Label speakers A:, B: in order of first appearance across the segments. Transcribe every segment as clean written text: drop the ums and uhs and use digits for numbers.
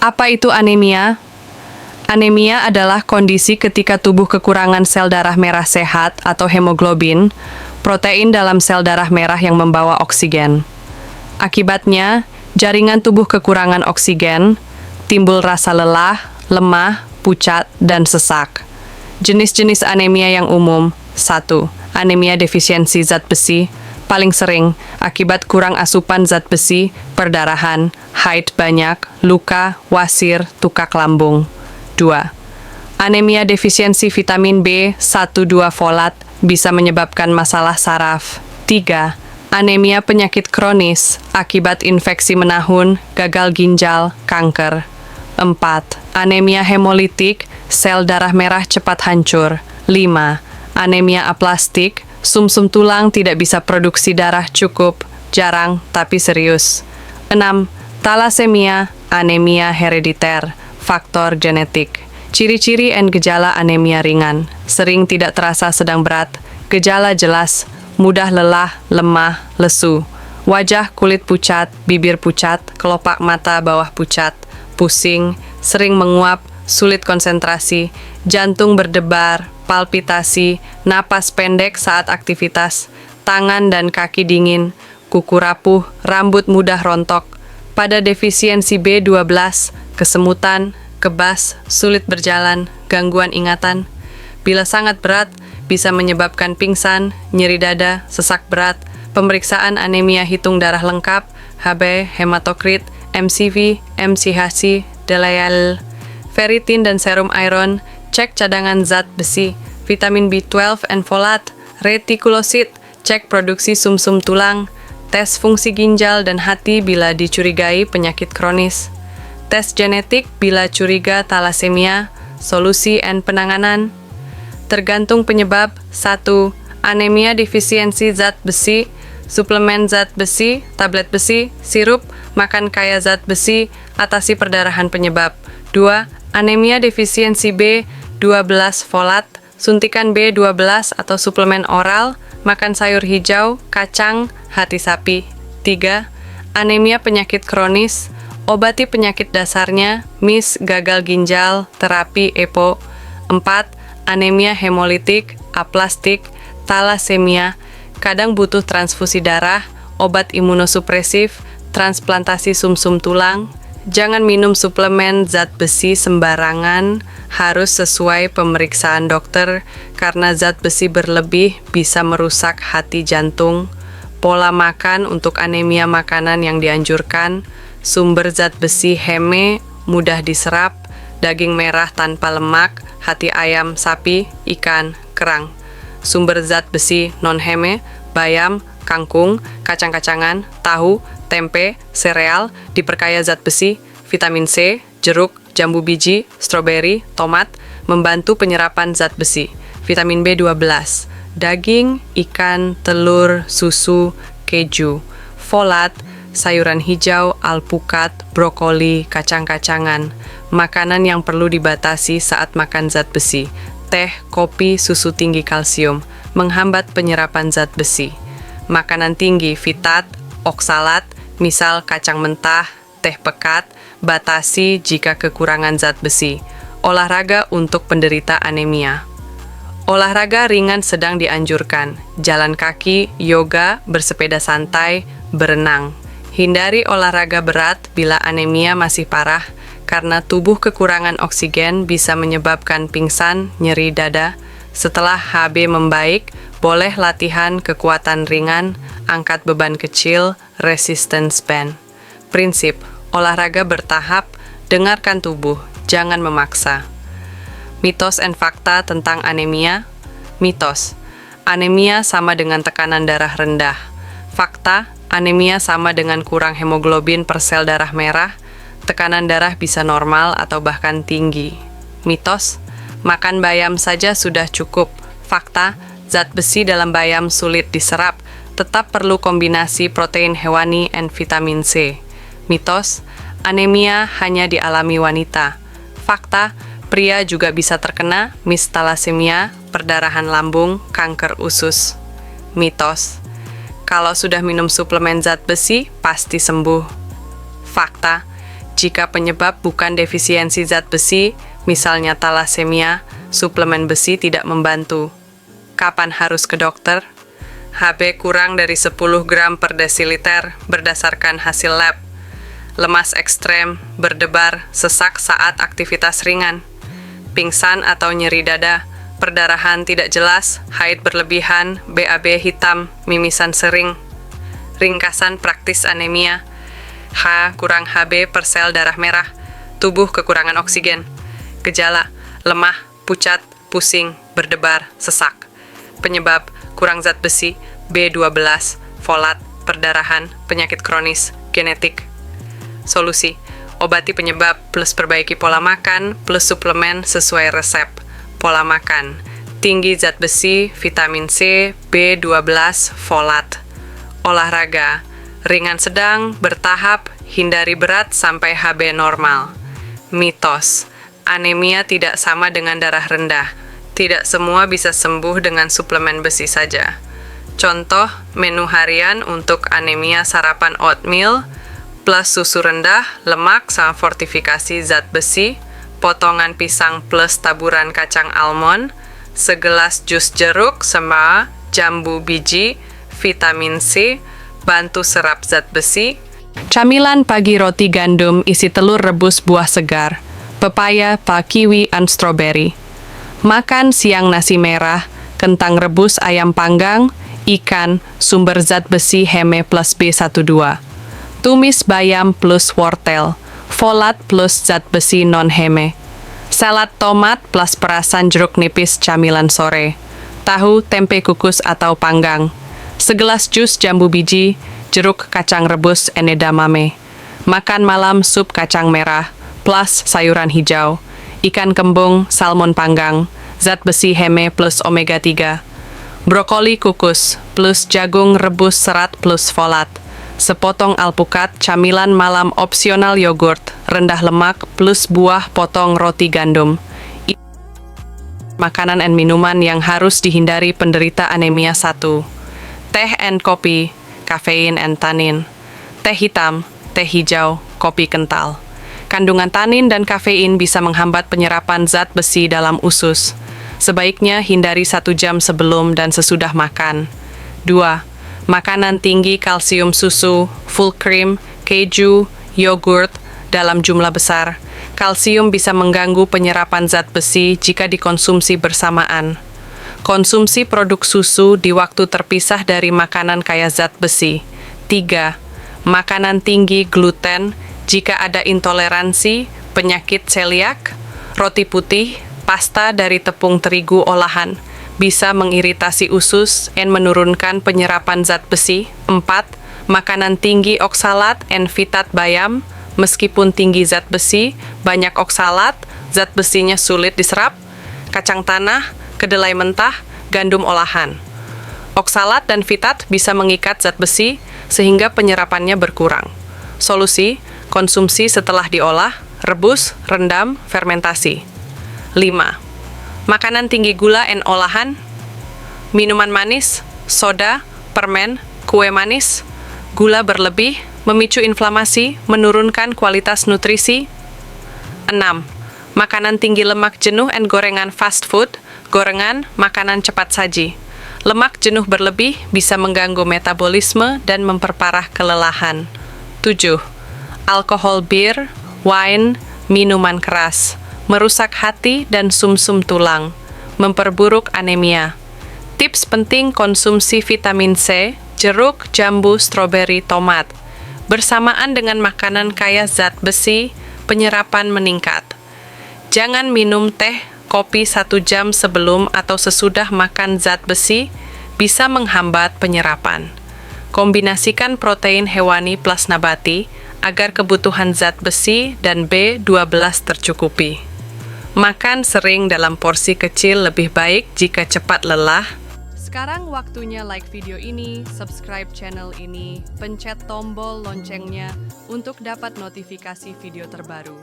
A: Apa itu anemia? Anemia adalah kondisi ketika tubuh kekurangan sel darah merah sehat atau hemoglobin, protein dalam sel darah merah yang membawa oksigen. Akibatnya, jaringan tubuh kekurangan oksigen, timbul rasa lelah, lemah, pucat, dan sesak. Jenis-jenis anemia yang umum: 1. Anemia defisiensi zat besi, paling sering akibat kurang asupan zat besi, perdarahan, haid banyak, luka, wasir, tukak lambung. 2. Anemia defisiensi vitamin B1-2 folat bisa menyebabkan masalah saraf. 3. Anemia penyakit kronis akibat infeksi menahun, gagal ginjal, kanker. 4. Anemia hemolitik, sel darah merah cepat hancur. 5. Anemia aplastik, sumsum tulang tidak bisa produksi darah cukup, jarang tapi serius. 6. Talasemia, anemia herediter, faktor genetik. Ciri-ciri dan gejala anemia ringan, sering tidak terasa sedang berat, gejala jelas, mudah lelah, lemah, lesu. Wajah kulit pucat, bibir pucat, kelopak mata bawah pucat, pusing, sering menguap, sulit konsentrasi, jantung berdebar, palpitasi, napas pendek saat aktivitas, tangan dan kaki dingin, kuku rapuh, rambut mudah rontok. Pada defisiensi B12, kesemutan, kebas, sulit berjalan, gangguan ingatan. Bila sangat berat, bisa menyebabkan pingsan, nyeri dada, sesak berat. Pemeriksaan anemia hitung darah lengkap, Hb, hematokrit, MCV, MCHC, delayal, ferritin dan serum iron, cek cadangan zat besi, vitamin B12 and folat, retikulosit, cek produksi sumsum tulang, tes fungsi ginjal dan hati bila dicurigai penyakit kronis, tes genetik bila curiga talasemia, solusi dan penanganan. Tergantung penyebab. 1. Anemia defisiensi zat besi, suplemen zat besi, tablet besi, sirup, makan kaya zat besi, atasi perdarahan penyebab. 2. Anemia defisiensi B12 folat, suntikan B12 atau suplemen oral, makan sayur hijau, kacang, hati sapi. 3. Anemia penyakit kronis, obati penyakit dasarnya, mis, gagal ginjal, terapi EPO. 4. Anemia hemolitik, aplastik, talasemia, kadang butuh transfusi darah, obat imunosupresif, transplantasi sumsum tulang. Jangan minum suplemen zat besi sembarangan, harus sesuai pemeriksaan dokter karena zat besi berlebih bisa merusak hati jantung. Pola makan untuk anemia makanan yang dianjurkan, sumber zat besi heme, mudah diserap, daging merah tanpa lemak, hati ayam, sapi, ikan, kerang. Sumber zat besi non-heme, bayam, kangkung, kacang-kacangan, tahu, tempe, sereal, diperkaya zat besi, vitamin C, jeruk, jambu biji, stroberi, tomat, membantu penyerapan zat besi, vitamin B12, daging, ikan, telur, susu, keju, folat, sayuran hijau, alpukat, brokoli, kacang-kacangan, makanan yang perlu dibatasi saat makan zat besi, teh, kopi, susu tinggi kalsium, menghambat penyerapan zat besi. Makanan tinggi fitat, oksalat, misal kacang mentah, teh pekat, batasi jika kekurangan zat besi. Olahraga untuk penderita anemia. Olahraga ringan sedang dianjurkan, jalan kaki, yoga, bersepeda santai, berenang. Hindari olahraga berat bila anemia masih parah, karena tubuh kekurangan oksigen bisa menyebabkan pingsan, nyeri dada. Setelah Hb membaik, boleh latihan kekuatan ringan, angkat beban kecil, resistance band. Prinsip, olahraga bertahap, dengarkan tubuh, jangan memaksa. Mitos dan fakta tentang anemia. Mitos, anemia sama dengan tekanan darah rendah. Fakta, anemia sama dengan kurang hemoglobin per sel darah merah. Tekanan darah bisa normal atau bahkan tinggi. Mitos, makan bayam saja sudah cukup. Fakta, zat besi dalam bayam sulit diserap, tetap perlu kombinasi protein hewani dan vitamin C. Mitos, anemia hanya dialami wanita. Fakta, pria juga bisa terkena talasemia, perdarahan lambung, kanker usus. Mitos, kalau sudah minum suplemen zat besi, pasti sembuh. Fakta, Jika penyebab bukan defisiensi zat besi, misalnya talasemia, suplemen besi tidak membantu. Kapan harus ke dokter? Hb kurang dari 10 gram per desiliter berdasarkan hasil lab. Lemas ekstrem, berdebar, sesak saat aktivitas ringan. Pingsan atau nyeri dada, perdarahan tidak jelas, haid berlebihan, BAB hitam, mimisan sering. Ringkasan praktis anemia. H kurang Hb per sel darah merah, tubuh kekurangan oksigen. Gejala, lemah, pucat, pusing, berdebar, sesak. Penyebab, kurang zat besi, B12, folat, perdarahan, penyakit kronis, genetik. Solusi, obati penyebab plus perbaiki pola makan plus suplemen sesuai resep. Pola makan, tinggi zat besi, vitamin C, B12, folat. Olahraga, ringan sedang, bertahap, hindari berat sampai Hb normal. Mitos, anemia tidak sama dengan darah rendah. Tidak semua bisa sembuh dengan suplemen besi saja. Contoh, menu harian untuk anemia sarapan oatmeal, plus susu rendah, lemak sama fortifikasi zat besi, potongan pisang plus taburan kacang almond, segelas jus jeruk sama jambu biji, vitamin C, bantu serap zat besi. Camilan pagi roti gandum isi telur rebus buah segar, pepaya, kiwi, and strawberry. Makan siang nasi merah, kentang rebus ayam panggang, ikan, sumber zat besi Heme plus B12. Tumis bayam plus wortel, folat plus zat besi non-Heme. Salad tomat plus perasan jeruk nipis camilan sore. Tahu, tempe kukus atau panggang. Segelas jus jambu biji, jeruk kacang rebus edamame. Makan malam sup kacang merah, plus sayuran hijau. Ikan kembung, salmon panggang, zat besi Heme plus omega 3. Brokoli kukus, plus jagung rebus serat plus folat. Sepotong alpukat, camilan malam opsional yogurt, rendah lemak, plus buah potong roti gandum. Makanan dan minuman yang harus dihindari penderita anemia 1. Teh and kopi, kafein and tanin. Teh hitam, teh hijau, kopi kental. Kandungan tanin dan kafein bisa menghambat penyerapan zat besi dalam usus. Sebaiknya hindari 1 jam sebelum dan sesudah makan. 2. Makanan tinggi kalsium susu, full cream, keju, yogurt dalam jumlah besar. Kalsium bisa mengganggu penyerapan zat besi jika dikonsumsi bersamaan. Konsumsi produk susu di waktu terpisah dari makanan kaya zat besi. 3. Makanan tinggi gluten, jika ada intoleransi, penyakit celiak, roti putih, pasta dari tepung terigu olahan, bisa mengiritasi usus dan menurunkan penyerapan zat besi. 4. Makanan tinggi oksalat and fitat bayam, meskipun tinggi zat besi, banyak oksalat, zat besinya sulit diserap. Kacang tanah, kedelai mentah, gandum olahan. Oksalat dan fitat bisa mengikat zat besi, sehingga penyerapannya berkurang. Solusi, konsumsi setelah diolah, rebus, rendam, fermentasi. 5. Makanan tinggi gula dan olahan, minuman manis, soda, permen, kue manis, gula berlebih, memicu inflamasi, menurunkan kualitas nutrisi. 6. Makanan tinggi lemak jenuh dan gorengan fast food, gorengan, makanan cepat saji. Lemak jenuh berlebih bisa mengganggu metabolisme dan memperparah kelelahan. 7. Alkohol bir, wine, minuman keras, merusak hati dan sumsum tulang, memperburuk anemia. Tips penting konsumsi vitamin C, jeruk, jambu, stroberi, tomat. Bersamaan dengan makanan kaya zat besi, penyerapan meningkat. Jangan minum teh, kopi 1 jam sebelum atau sesudah makan zat besi, bisa menghambat penyerapan. Kombinasikan protein hewani plus nabati, agar kebutuhan zat besi dan B12 tercukupi. Makan sering dalam porsi kecil lebih baik jika cepat lelah. Sekarang waktunya like video ini, subscribe channel ini, pencet tombol loncengnya untuk dapat notifikasi video terbaru.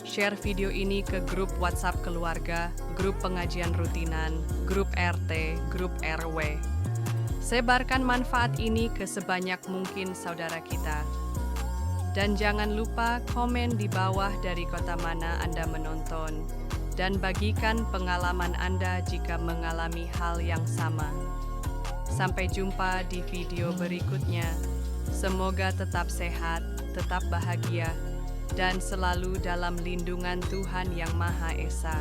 A: Share video ini ke grup WhatsApp keluarga, grup pengajian rutinan, grup RT, grup RW. Sebarkan manfaat ini ke sebanyak mungkin saudara kita. Dan jangan lupa komen di bawah dari kota mana Anda menonton, dan bagikan pengalaman Anda jika mengalami hal yang sama. Sampai jumpa di video berikutnya. Semoga tetap sehat, tetap bahagia, dan selalu dalam lindungan Tuhan Yang Maha Esa.